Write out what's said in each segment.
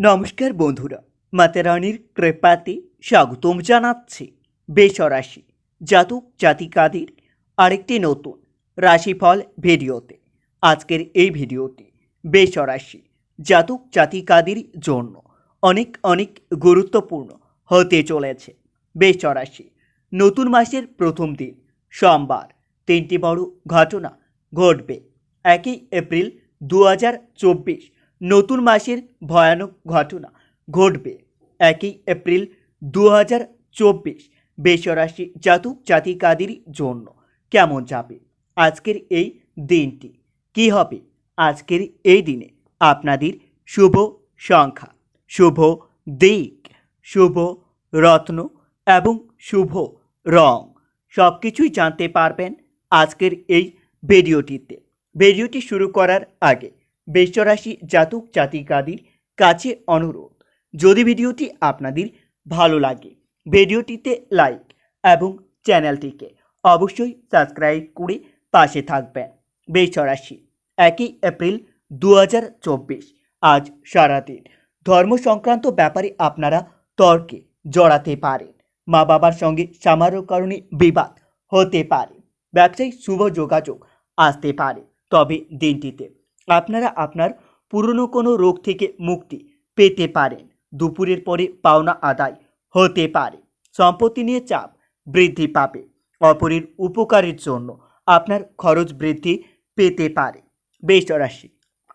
নমস্কার বন্ধুরা, মাতা রানীর কৃপাতে স্বাগতম জানাচ্ছি বেশরাশি জাতক জাতিকাদের আরেকটি নতুন রাশিফল ভিডিওতে। আজকের এই ভিডিওটি বেশরাশি জাতক জাতিকাদের জন্য অনেক অনেক গুরুত্বপূর্ণ হতে চলেছে। বেশরাশি নতুন মাসের প্রথম দিন সোমবার তিনটি বড় ঘটনা ঘটবে। 1 এপ্রিল 2024 নতুন মাসের ভয়ানক ঘটনা ঘটবে। 1 এপ্রিল 2024 বেশরাশি জাতক জাতিকাদের জন্য কেমন যাবে আজকের এই দিনটি, কি হবে আজকের এই দিনে আপনাদের শুভ সংখ্যা, শুভ দিক, শুভ রত্ন এবং শুভ রং সব কিছুই জানতে পারবেন আজকের এই ভিডিওটিতে। ভিডিওটি শুরু করার আগে বেশরাশি জাতক জাতিকাদের কাছে অনুরোধ, যদি ভিডিওটি আপনাদের ভালো লাগে ভিডিওটিতে লাইক এবং চ্যানেলটিকে অবশ্যই সাবস্ক্রাইব করে পাশে থাকবেন। বেশরাশি 1 এপ্রিল 2024 আজ সারাদিন ধর্ম সংক্রান্ত ব্যাপারে আপনারা তর্কে জড়াতে পারেন। মা বাবার সঙ্গে সামান্য কারণে বিবাদ হতে পারে। ব্যবসায়িক শুভ যোগাযোগ আসতে পারে। তবে দিনটিতে আপনারা আপনার পুরনো কোনো রোগ থেকে মুক্তি পেতে পারেন। দুপুরের পরে পাওনা আদায় হতে পারে। সম্পত্তি নিয়ে চাপ বৃদ্ধি পাবে। অপরের উপকারের জন্য আপনার খরচ বৃদ্ধি পেতে পারে। বেশরাশি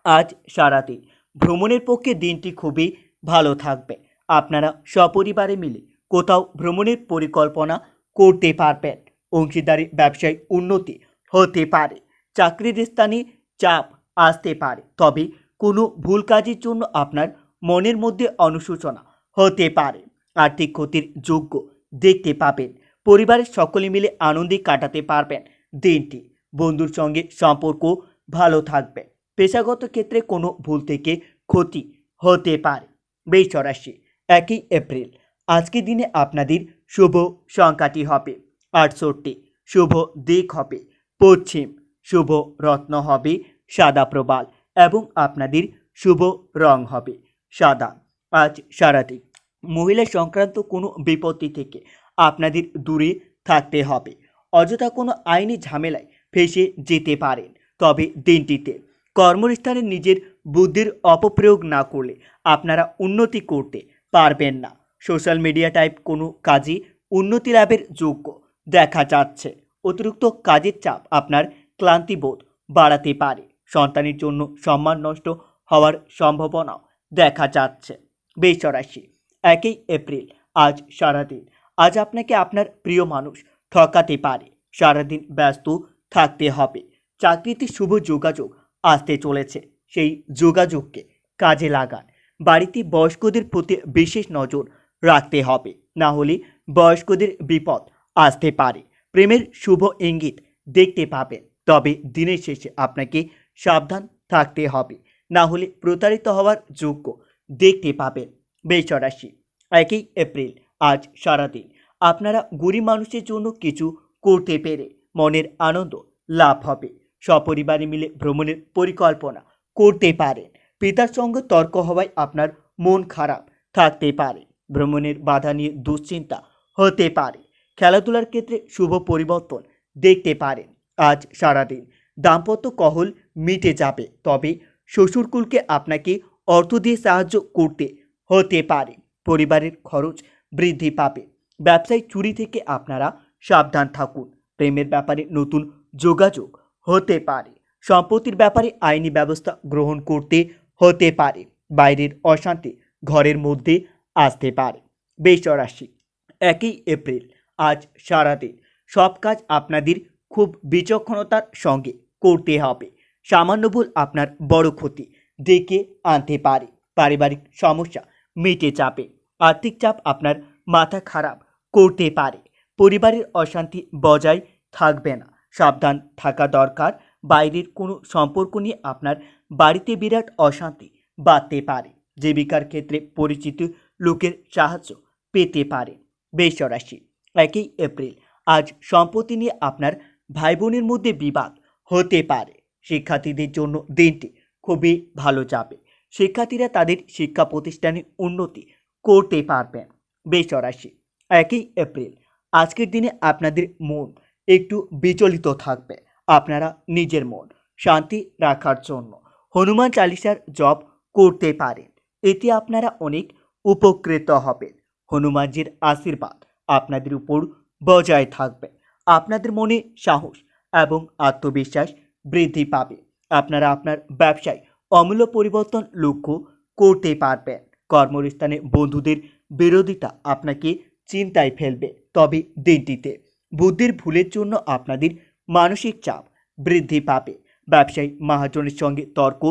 আজ সারাদিন ভ্রমণের পক্ষে দিনটি খুবই ভালো থাকবে। আপনারা সপরিবারে মিলে কোথাও ভ্রমণের পরিকল্পনা করতে পারবেন। অংশীদারি ব্যবসায় উন্নতি হতে পারে। চাকরির স্থানে চাপ আসতে পারে। তবে কোনো ভুল কাজের জন্য আপনার মনের মধ্যে অনুশোচনা হতে পারে। আর্থিক ক্ষতির যোগ্য দেখতে পাবেন। পরিবারের সকলে মিলে আনন্দে কাটাতে পারবেন দিনটি। বন্ধুর সঙ্গে সম্পর্ক ভালো থাকবে। পেশাগত ক্ষেত্রে কোনো ভুল থেকে ক্ষতি হতে পারে। বেশরাশি 1 এপ্রিল আজকের দিনে আপনাদের শুভ সংখ্যাটি হবে 68, শুভ দিক হবে পশ্চিম, শুভ রত্ন হবে সাদা প্রবাল এবং আপনাদের শুভ রং হবে সাদা। আজ সারাদিন মহিলা সংক্রান্ত কোনো বিপত্তি থেকে আপনাদের দূরে থাকতে হবে। অযথা কোনো আইনি ঝামেলায় ফেঁসে যেতে পারেন। তবে দিনটিতে কর্মস্থানে নিজের বুদ্ধির অপপ্রয়োগ না করলে আপনারা উন্নতি করতে পারবেন না। সোশ্যাল মিডিয়া টাইপ কোনো কাজে উন্নতি লাভের যোগ্য দেখা যাচ্ছে। অতিরিক্ত কাজের চাপ আপনার ক্লান্তিবোধ বাড়াতে পারে। সন্তানের জন্য সম্মান নষ্ট হওয়ার সম্ভাবনাও দেখা যাচ্ছে। বেশরাশি 1 এপ্রিল আজ সারাদিন আজ আপনাকে আপনার প্রিয় মানুষ ঠকাতে পারে। সারাদিন ব্যস্ত থাকতে হবে। চাকরিতে শুভ যোগাযোগ আসতে চলেছে, সেই যোগাযোগকে কাজে লাগান। বাড়িতে বয়স্কদের প্রতি বিশেষ নজর রাখতে হবে, না হলে বয়স্কদের বিপদ আসতে পারে। প্রেমের শুভ ইঙ্গিত দেখতে পাবেন। তবে দিনের শেষে আপনাকে সাবধান থাকতে হবে, না হলে প্রতারিত হওয়ার যোগ্য দেখতে পাবেন। বেশরাশি 1 এপ্রিল আজ সারাদিন আপনারা গরিব মানুষের জন্য কিছু করতে পেরে মনের আনন্দ লাভ হবে। সপরিবারে মিলে ভ্রমণের পরিকল্পনা করতে পারেন। পিতার সঙ্গে তর্ক হওয়ায় আপনার মন খারাপ থাকতে পারে। ভ্রমণের বাধা নিয়ে দুশ্চিন্তা হতে পারে। খেলাধুলার ক্ষেত্রে শুভ পরিবর্তন দেখতে পারেন। আজ সারাদিন দাম্পত্য কলহ মিটে যাবে। তবে শ্বশুরকুলকে আপনাকে অর্থ দিয়ে সাহায্য করতে হতে পারে। পরিবারের খরচ বৃদ্ধি পাবে। ব্যবসায়িক চুরি থেকে আপনারা সাবধান থাকুন। প্রেমের ব্যাপারে নতুন যোগাযোগ হতে পারে। সম্পত্তির ব্যাপারে আইনি ব্যবস্থা গ্রহণ করতে হতে পারে। বাইরের অশান্তি ঘরের মধ্যে আসতে পারে। বেশরাশি 1 এপ্রিল আজ সারাদিন সব কাজ আপনাদের খুব বিচক্ষণতার সঙ্গে করতে হবে। সামান্য ভুল আপনার বড় ক্ষতি ডেকে আনতে পারে। পারিবারিক সমস্যা মিটে যাবে। আর্থিক চাপ আপনার মাথা খারাপ করতে পারে। পরিবারের অশান্তি বজায় থাকবে না, সাবধান থাকা দরকার। বাইরের কোনো সম্পর্ক নিয়ে আপনার বাড়িতে বিরাট অশান্তি বাড়তে পারে। জীবিকার ক্ষেত্রে পরিচিত লোকের সাহায্য পেতে পারে। বেশরাশি 1 এপ্রিল আজ সম্পত্তি নিয়ে আপনার ভাই বোনের মধ্যে বিবাদ হতে পারে। শিক্ষার্থীদের জন্য দিনটি খুবই ভালো যাবে। শিক্ষার্থীরা তাদের শিক্ষা প্রতিষ্ঠানে উন্নতি করতে পারবেন। বৃষ রাশি, 1 এপ্রিল, আজকের দিনে আপনাদের মন একটু বিচলিত থাকবে। আপনারা নিজের মন শান্তি রাখার জন্য হনুমান চালিসার জপ করতে পারেন। এতে আপনারা অনেক উপকৃত হবেন। হনুমানজির আশীর্বাদ আপনাদের উপর বজায় থাকবে। আপনাদের মনে সাহস এবং আত্মবিশ্বাস বৃদ্ধি পাবে। আপনারা আপনার ব্যবসায় অমূল্য পরিবর্তন লক্ষ্য করতে পারবেন। কর্মস্থানে বন্ধুদের বিরোধিতা আপনাকে চিন্তায় ফেলবে। তবে দিনটিতে বুদ্ধির ভুলের জন্য আপনাদের মানসিক চাপ বৃদ্ধি পাবে। ব্যবসায়ী মহাজনের সঙ্গে তর্ক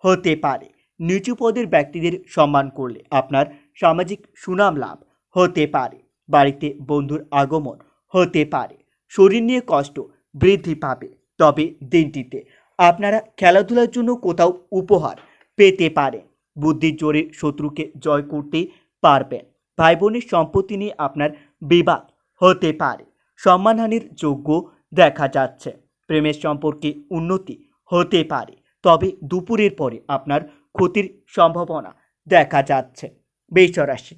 হতে পারে। নিচু পদের ব্যক্তিদের সম্মান করলে আপনার সামাজিক সুনাম লাভ হতে পারে। বাড়িতে বন্ধুর আগমন হতে পারে। শরীর নিয়ে কষ্ট বৃদ্ধি পাবে। তবে দিনটিতে আপনারা খেলাধুলার জন্য কোথাও উপহার পেতে পারেন। বুদ্ধির জোরে শত্রুকে জয় করতে পারবেন। ভাই বোনের সম্পত্তি নিয়ে আপনার বিবাদ হতে পারে। সম্মানহানির যোগ্য দেখা যাচ্ছে। প্রেমের সম্পর্কে উন্নতি হতে পারে। তবে দুপুরের পরে আপনার ক্ষতির সম্ভাবনা দেখা যাচ্ছে। বৃষ রাশি,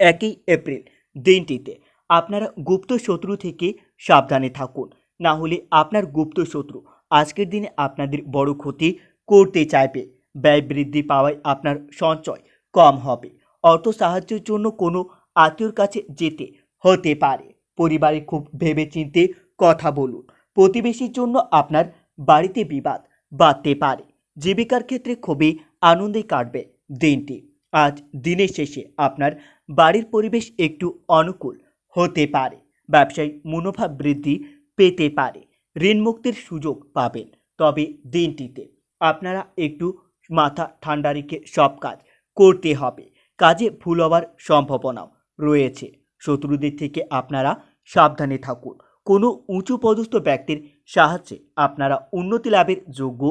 1 এপ্রিল, দিনটিতে আপনারা গুপ্ত শত্রু থেকে সাবধানে থাকুন। না হলে আপনার গুপ্ত শত্রু আজকের দিনে আপনাদের বড় ক্ষতি করতে চাইবে। ব্যয় বৃদ্ধি পাওয়ায় আপনার সঞ্চয় কম হবে। অর্থ সাহায্যের জন্য কোনো আত্মীয়র কাছে যেতে হতে পারে। পরিবারে খুব ভেবেচিন্তে কথা বলুন। প্রতিবেশীর জন্য আপনার বাড়িতে বিবাদ বাড়তে পারে। জীবিকার ক্ষেত্রে খুবই আনন্দে কাটবে দিনটি। আজ দিনের শেষে আপনার বাড়ির পরিবেশ একটু অনুকূল হতে পারে। ব্যবসায়ী মুনাফা বৃদ্ধি পেতে পারে। ঋণ মুক্তির সুযোগ পাবেন। তবে দিনটিতে আপনারা একটু মাথা ঠান্ডা রেখে সব কাজ করতে হবে। কাজে ভুল হওয়ার সম্ভাবনাও রয়েছে। শত্রুদের থেকে আপনারা সাবধানে থাকুন। কোনো উঁচু পদস্থ ব্যক্তির সাহায্যে আপনারা উন্নতি লাভের যোগ্য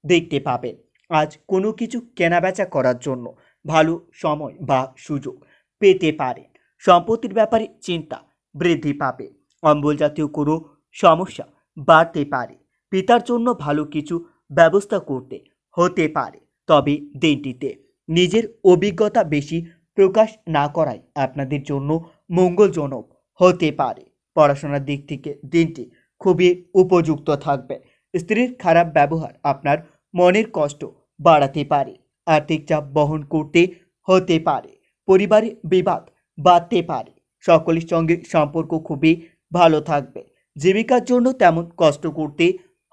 দেখতে পাবেন। আজ কোনো কিছু কেনাবেচা করার জন্য ভালো সময় বা সুযোগ পেতে পারেন। সম্পত্তির ব্যাপারে চিন্তা বৃদ্ধি পাবে। অম্বল জাতীয় কোনো সমস্যা বাড়তে পারে। পিতার জন্য ভালো কিছু ব্যবস্থা করতে হতে পারে। তবে দিনটিতে নিজের অভিজ্ঞতা বেশি প্রকাশ না করাই আপনাদের জন্য মঙ্গলজনক হতে পারে। পড়াশোনার দিক থেকে দিনটি খুবই উপযুক্ত থাকবে। স্ত্রীর খারাপ ব্যবহার আপনার মনের কষ্ট বাড়াতে পারে। আর্থিক চাপ বহন করতে হতে পারে। পরিবারে বিবাদ বাড়তে পারে। সকলের সঙ্গে সম্পর্ক খুবই ভালো থাকবে। জীবিকার জন্য তেমন কষ্ট করতে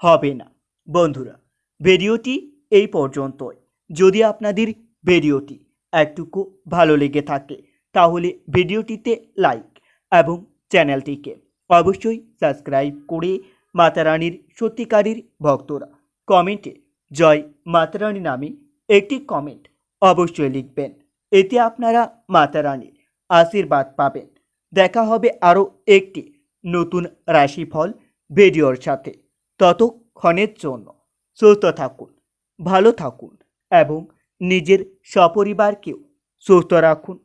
হবে না। বন্ধুরা, ভিডিওটি এই পর্যন্তই। যদি আপনাদের ভিডিওটি একটুকু ভালো লেগে থাকে তাহলে ভিডিওটিতে লাইক এবং চ্যানেলটিকে অবশ্যই সাবস্ক্রাইব করে মাতা রানীর সত্যিকারের ভক্তরা কমেন্টে জয় মাতা রানী নামে একটি কমেন্ট অবশ্যই লিখবেন। এতে আপনারা মাতা রানীর আশীর্বাদ পাবেন। দেখা হবে আরও একটি নতুন রাশিফল ভিডিওর সাথে। ততক্ষণের জন্য সুস্থ থাকুন, ভালো থাকুন এবং নিজের সপরিবারকেও সুস্থ রাখুন।